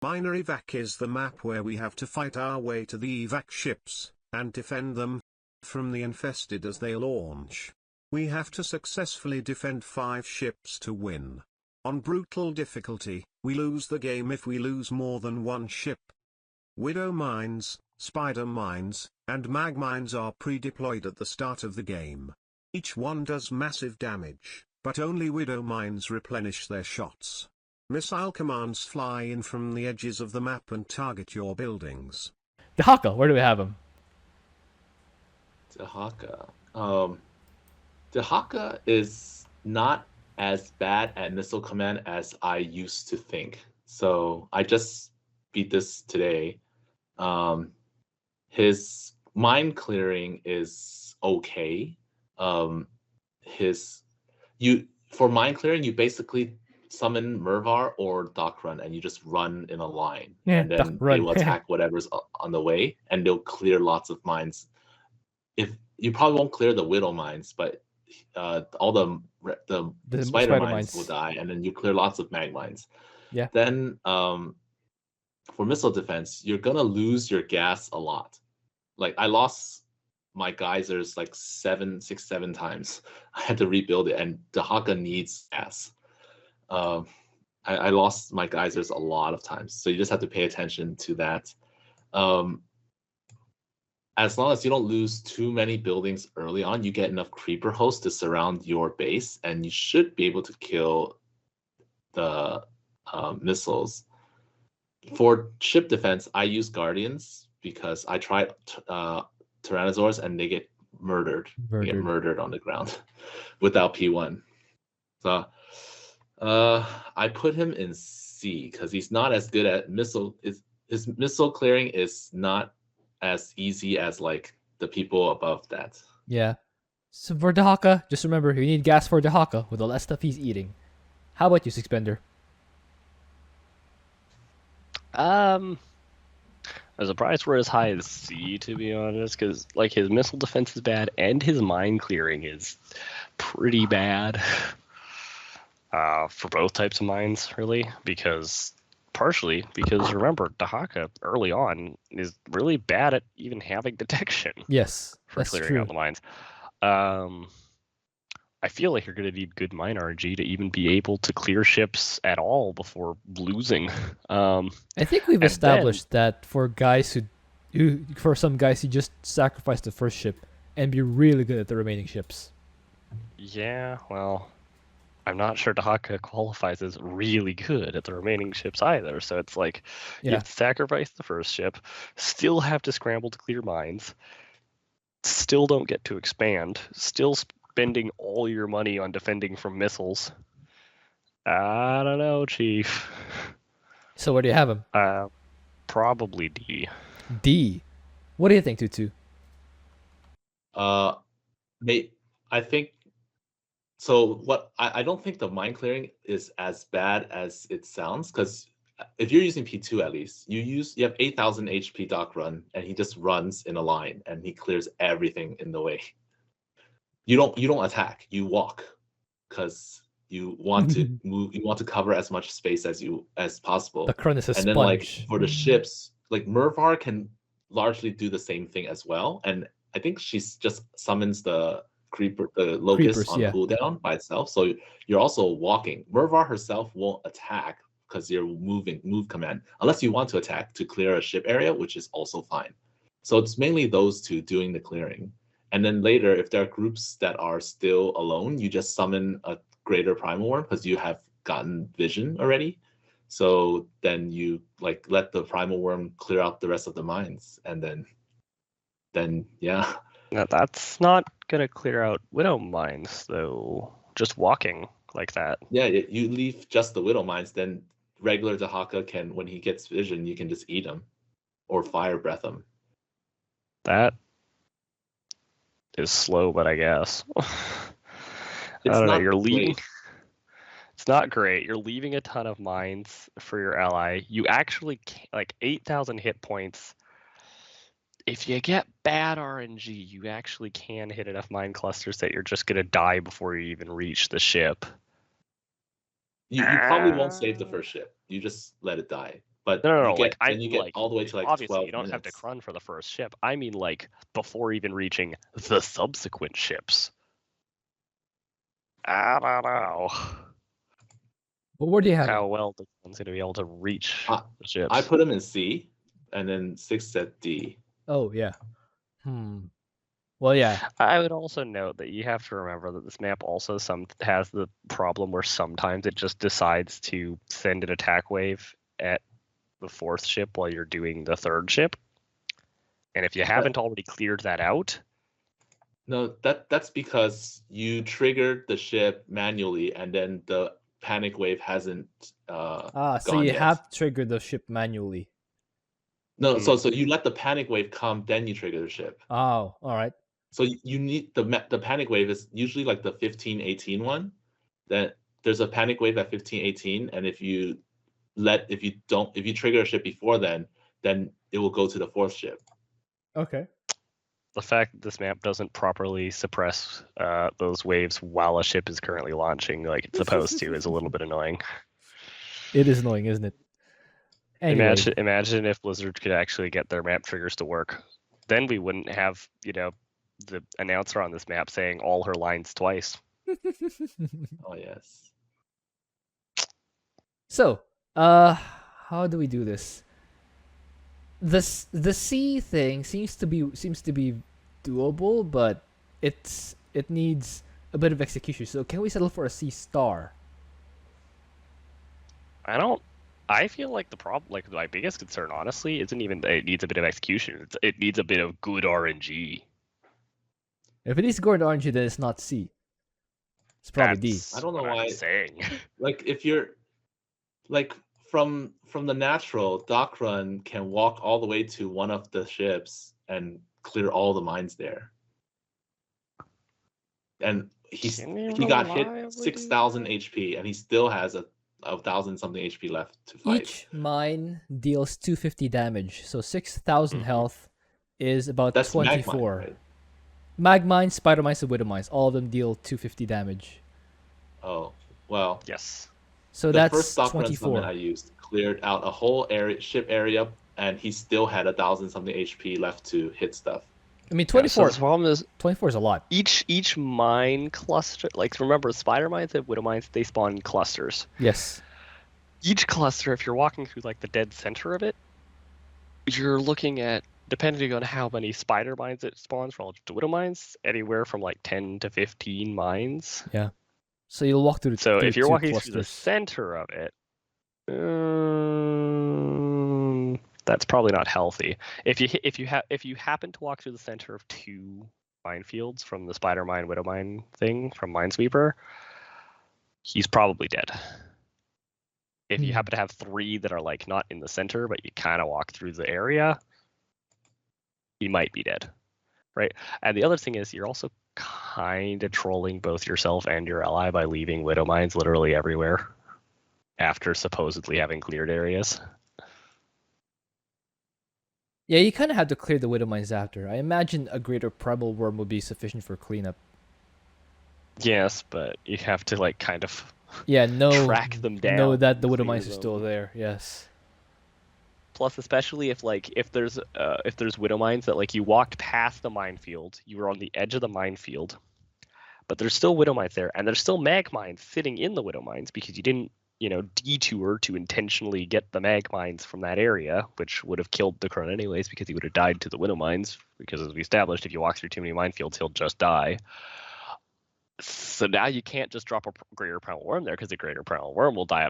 Miner evac is the map where we have to fight our way to the evac ships, and defend them from the infested as they launch. We have to successfully defend 5 ships to win. On brutal difficulty, we lose the game if we lose more than 1 ship. Widow mines, spider mines, and mag mines are pre-deployed at the start of the game. Each one does massive damage, but only widow mines replenish their shots. Missile commands fly in from the edges of the map and target your buildings. Dehaka, where do we have him? Dehaka. Dehaka is not as bad at missile command as I used to think. So I just beat this today. His mine clearing is okay. For mine clearing, you basically summon Mervar or Dock Run, and you just run in a line, and then they will attack whatever's on the way, and they'll clear lots of mines. If you probably won't clear the widow mines, but all the spider mines will die, and then you clear lots of mag mines. Yeah. Then for missile defense, you're gonna lose your gas a lot. Like I lost my geysers like 7 times. I had to rebuild it, and Dehaka needs gas. I lost my geysers a lot of times, so you just have to pay attention to that. As long as you don't lose too many buildings early on, you get enough creeper hosts to surround your base, and you should be able to kill the missiles. For ship defense, I use guardians because I tried Tyrannosaurs and they get murdered. They get murdered on the ground without P1. So I put him in C because he's not as good at missile. His missile clearing is not as easy as like the people above that. Yeah. So for Dehaka, just remember you need gas for Dehaka with all that stuff he's eating. How about you, Sticksbender? I'm surprised we're as high as C, to be honest, because like his missile defense is bad and his mine clearing is pretty bad for both types of mines, really. Partially because remember, Dehaka early on is really bad at even having detection. Yes, for clearing out the mines. I feel like you're going to need good mine RNG to even be able to clear ships at all before losing. I think we've established that for some guys who just sacrifice the first ship and be really good at the remaining ships. Yeah, well, I'm not sure Dehaka qualifies as really good at the remaining ships either. So it's like you have to sacrifice the first ship, still have to scramble to clear mines, still don't get to expand, still spending all your money on defending from missiles. I don't know, Chief. So where do you have him? Probably D. D. What do you think, Twotuuu? I think so. What I don't think the mine clearing is as bad as it sounds, because if you're using P2 at least, you have 8,000 HP Dock Run, and he just runs in a line and he clears everything in the way. You don't attack, you walk, because you want to move, you want to cover as much space as possible. The Krun is a sponge. Then like for the ships, like Mervar can largely do the same thing as well, and I think she's just summons the locust on cooldown by itself. So you're also walking. Mervar herself won't attack because you're move command, unless you want to attack to clear a ship area, which is also fine. So it's mainly those two doing the clearing. And then later, if there are groups that are still alone, you just summon a greater primal worm because you have gotten vision already. So then you like let the primal worm clear out the rest of the mines, and then yeah. Now, that's not gonna clear out widow mines though. Just walking like that. Yeah, you leave just the widow mines. Then regular Dehaka can, when he gets vision, you can just eat him or fire breath him. That is slow, but I guess. I don't know. You're leaving. It's not great. You're leaving a ton of mines for your ally. You actually like 8,000 hit points. If you get bad RNG, you actually can hit enough mine clusters that you're just gonna die before you even reach the ship. You probably won't save the first ship. You just let it die. But No. then you get all the way to like obviously 12 you don't have to minutes. run for the first ship. I mean, like before even reaching the subsequent ships. I don't know. But where do you have how well the one's going to be able to reach the ships. I put them in C, and then 6 said D. Oh yeah. Well, yeah. I would also note that you have to remember that this map also has the problem where sometimes it just decides to send an attack wave at the 4th ship while you're doing the 3rd ship. And if you haven't already cleared that out... No, that's because you triggered the ship manually, and then the panic wave hasn't so gone you yet. have triggered the ship manually. No, so you let the panic wave come, then you trigger the ship. Oh, all right. So you need the panic wave is usually like the 15-18 one. Then there's a panic wave at 15-18, and if you trigger a ship before then it will go to the 4th ship. Okay. The fact that this map doesn't properly suppress those waves while a ship is currently launching like it's supposed to is a little bit annoying. It is annoying, isn't it? Anyway. Imagine if Blizzard could actually get their map triggers to work. Then we wouldn't have, the announcer on this map saying all her lines twice. Oh yes. So, how do we do this? The C thing seems to be doable, but it needs a bit of execution. So can we settle for a C star? I feel like the problem, like my biggest concern, honestly, isn't even that it needs a bit of execution. It needs a bit of good RNG. If it needs good RNG, then it's not C. It's probably D. I don't know why. I'm saying. Like if you're, like from the natural, Docrun can walk all the way to one of the ships and clear all the mines there. And he got hit 6,000 HP, and he still has a 1,000 something HP left to fight. Each mine deals 250 damage, so 6,000 health is about That's 24. Mag-Mine, right? Mag-Mines, Spider Mines, and Widow Mines, all of them deal 250 damage. Oh, well. Yes. So the that's first Docrun 24. summon I used cleared out a whole ship area, and he still had 1,000 something HP left to hit stuff. I mean, 24. Yeah, so the problem is 24 is a lot. Each mine cluster, like remember, Spider Mines and Widow Mines, they spawn in clusters. Yes. Each cluster, if you're walking through like the dead center of it, you're looking at, depending on how many Spider Mines it spawns relative to Widow Mines, anywhere from like 10 to 15 mines. Yeah. So you'll walk through. So if you're walking clusters. through the center of it, that's probably not healthy. If you happen to walk through the center of 2 minefields from the Spider Mine Widow Mine thing from Minesweeper, he's probably dead. If you happen to have 3 that are like not in the center, but you kind of walk through the area, he might be dead, right? And the other thing is you're also kind of trolling both yourself and your ally by leaving Widow Mines literally everywhere after supposedly having cleared areas. Yeah, you kind of have to clear the Widow Mines after. I imagine a greater Primal Worm would be sufficient for cleanup. Yes, but you have to like kind of track them down. Know that the Widow Mines are still there. Yes. Plus, especially if there's Widow Mines that like you walked past the minefield, you were on the edge of the minefield, but there's still Widow Mines there, and there's still Mag Mines sitting in the Widow Mines because you didn't, detour to intentionally get the Mag Mines from that area, which would have killed the Krone anyways because he would have died to the Widow Mines. Because as we established, if you walk through too many minefields, he'll just die. So now you can't just drop a greater primal worm there because the greater primal worm will die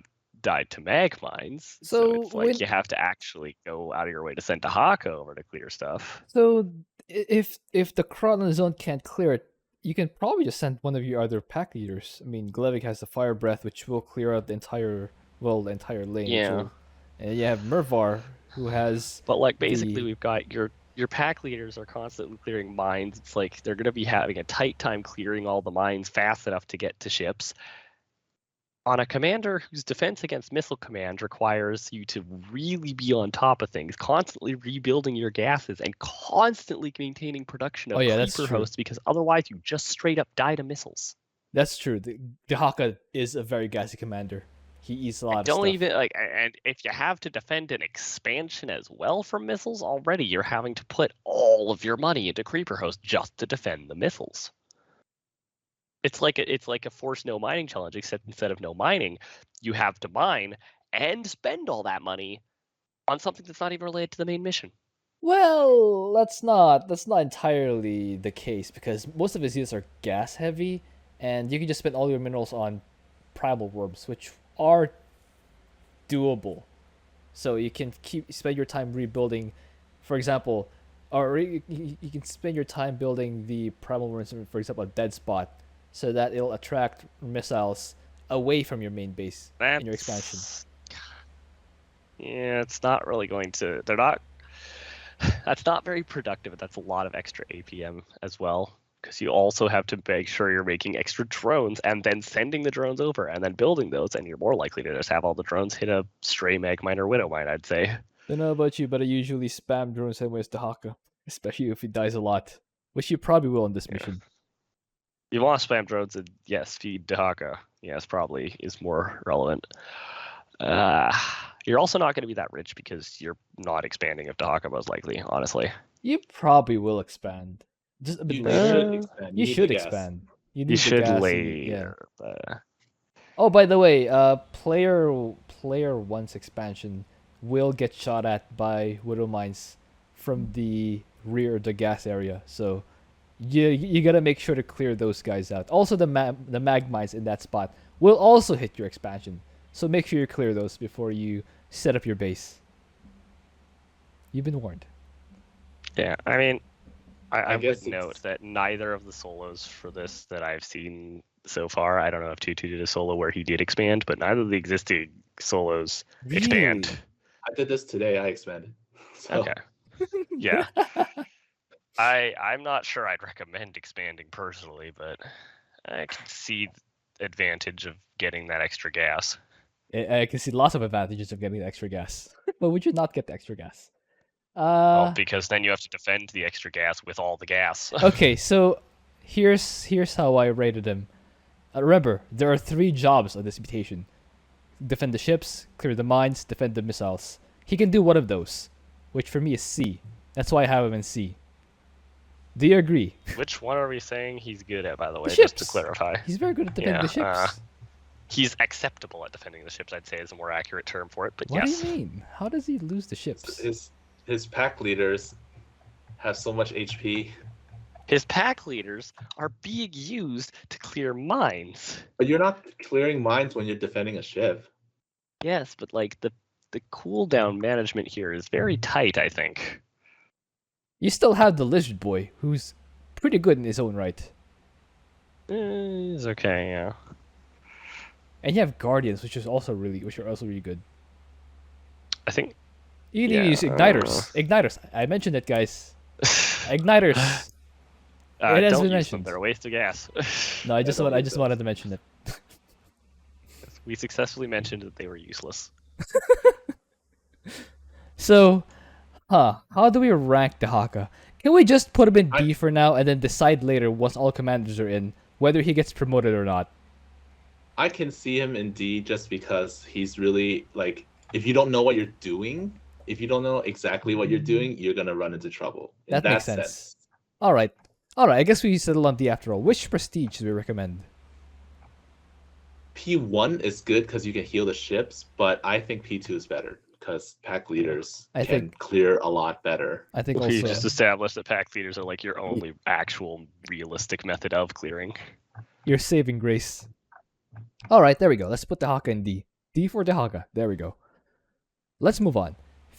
to Mag Mines. So it's like you have to actually go out of your way to send Dehaka over to clear stuff. So if the Krone zone can't clear it, you can probably just send one of your other pack leaders. I mean, Glevik has the Fire Breath, which will clear out the entire lane. Yeah. And you have Mervar, who has. But like basically, we've got your pack leaders are constantly clearing mines. It's like they're going to be having a tight time clearing all the mines fast enough to get to ships. On a commander whose defense against missile command requires you to really be on top of things, constantly rebuilding your gases and constantly maintaining production of creeper hosts, because otherwise you just straight up die to missiles. That's true. Dehaka is a very gassy commander. He eats a lot of don't stuff. even like, and if you have to defend an expansion as well from missiles, already you're having to put all of your money into Creeper Host just to defend the missiles. It's like a forced no mining challenge, except instead of no mining, you have to mine and spend all that money on something that's not even related to the main mission. Well, that's not entirely the case, because most of his units are gas heavy, and you can just spend all your minerals on primal worms, which are doable. So you can spend your time rebuilding, for example, or you can spend your time building the primal worms, for example, a dead spot, so that it'll attract missiles away from your main base in your expansion. Yeah, it's not really going to. They're not. That's not very productive. That's a lot of extra APM as well, because you also have to make sure you're making extra drones and then sending the drones over and then building those, and you're more likely to just have all the drones hit a stray mag mine or widow mine, I'd say. I don't know about you, but I usually spam drones anyways to Dehaka, especially if he dies a lot, which you probably will in this mission. You want to spam drones and yes, feed Dehaka. Yes, probably is more relevant. You're also not going to be that rich because you're not expanding if Dehaka most likely, honestly. You probably will expand. Just a bit later. You should expand. You should later. Oh, by the way, player 1's expansion will get shot at by widow mines from the rear of the gas area. So you gotta make sure to clear those guys out. Also, the mag mines in that spot will also hit your expansion. So make sure you clear those before you set up your base. You've been warned. Yeah, I mean, I would note that neither of the solos for this that I've seen so far, I don't know if Twotuuu did a solo where he did expand, but neither of the existing solos expand. I did this today, I expanded. So. Okay. Yeah. I'm not sure I'd recommend expanding personally, but I can see the advantage of getting that extra gas. I can see lots of advantages of getting the extra gas. But would you not get the extra gas? Because then you have to defend the extra gas with all the gas. Okay, so here's how I rated him. Remember, there are 3 jobs on this mutation: defend the ships, clear the mines, defend the missiles. He can do one of those, which for me is C. That's why I have him in C. Do you agree? Which one are we saying he's good at, by the way, just to clarify? He's very good at defending the ships. He's acceptable at defending the ships, I'd say, is a more accurate term for it, but what yes. What do you mean? How does he lose the ships? His pack leaders have so much HP. His pack leaders are being used to clear mines. But you're not clearing mines when you're defending a ship. Yes, but like the cooldown management here is very tight, I think. You still have the lizard boy, who's pretty good in his own right. He's okay, yeah. And you have guardians, which are also really good. I think you need to use igniters. Igniters. I mentioned it, guys. Igniters. It has been mentioned. They're a waste of gas. No, I just wanted to mention it. We successfully mentioned that they were useless. So, how do we rank Dehaka? Can we just put him in D for now and then decide later, once all commanders are in, whether he gets promoted or not? I can see him in D just because he's really, like, if you don't know what you're doing, if you don't know exactly what you're doing, you're going to run into trouble. That makes sense. All right. I guess we settle on D after all. Which prestige do we recommend? P1 is good because you can heal the ships, but I think P2 is better because pack leaders can clear a lot better. I think also, you just established that pack leaders are like your only actual realistic method of clearing. Your saving grace. All right, there we go. Let's put Dehaka in D. D for Dehaka. There we go. Let's move on.